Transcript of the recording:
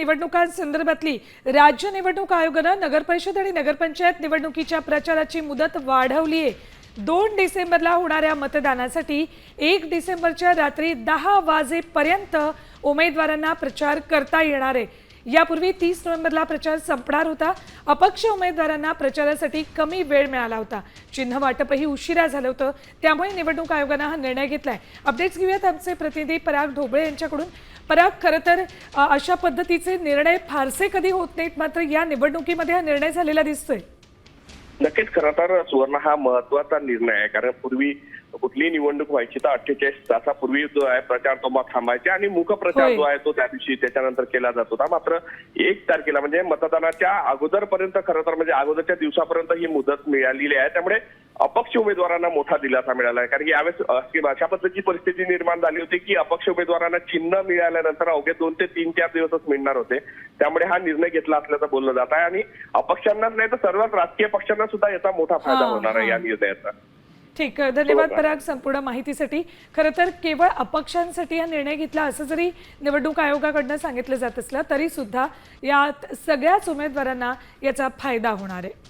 निवडणुकांसंदर्भातली राज्य निवडणूक आयोगानं नगरपरिषद आणि नगरपंचायत निवडणुकीच्या प्रचाराची मुदत वाढवली आहे। 2 डिसेंबरला होणाऱ्या मतदानासाठी 1 डिसेंबरच्या रात्री 10 वाजेपर्यंत उमेदवारांना प्रचार करता येणार आहे। यापूर्वी 30 नोव्हेंबरला प्रचार संपणार होता। अपक्ष उमेदवारांना प्रचारासाठी कमी वेळ मिळाला होता। चिन्ह वाटपही उशिरा झालं होतं, त्यामुळे निवडणूक आयोगानं हा निर्णय घेतलाय। अपडेट्स घेऊयात आमचे प्रतिनिधी पराग ढोबळे यांच्याकडून। पराग, खरं तर अशा पद्धतीचे निर्णय फारसे कधी होत नाहीत, मात्र या निवडणुकीमध्ये हा निर्णय झालेला दिसतोय। नक्कीच, खरं तर सुवर्ण हा महत्वाचा निर्णय आहे, कारण पूर्वी कुठली निवडणूक व्हायची तर 48 तासापूर्वी जो आहे प्रचार तो थांबायचे आणि मुख प्रचार जो आहे तो त्या दिवशी त्याच्यानंतर केला जात होता। मात्र 1 तारखेला म्हणजे मतदानाच्या अगोदरपर्यंत खरं तर म्हणजे अगोदरच्या दिवसापर्यंत ही मुदत मिळालेली आहे। त्यामुळे अपक्ष उमेदवारांना मोठा दिलासा मिळाला आहे, कारण की यावेळेस अशा पद्धतीची परिस्थिती निर्माण झाली होती की अपक्ष उमेदवारांना चिन्ह मिळाल्यानंतर अवघे 2 ते 3-4 दिवसच मिळणार होते। त्यामुळे हा निर्णय घेतला असल्याचं बोललं जात आहे आणि अपक्षांनाच नाही तर सर्वच राजकीय पक्षांना सुद्धा याचा मोठा फायदा होणार आहे या निर्णयाचा। ठीक, धन्यवाद पराग संपूर्ण माहितीसाठी। खरं तर केवळ अपक्षांसाठी हा निर्णय घेतला असं जरी निवडणूक आयोगाकडून सांगितलं जात असलं तरी सुद्धा या सगळ्याच उमेदवारांना याचा फायदा होणार आहे।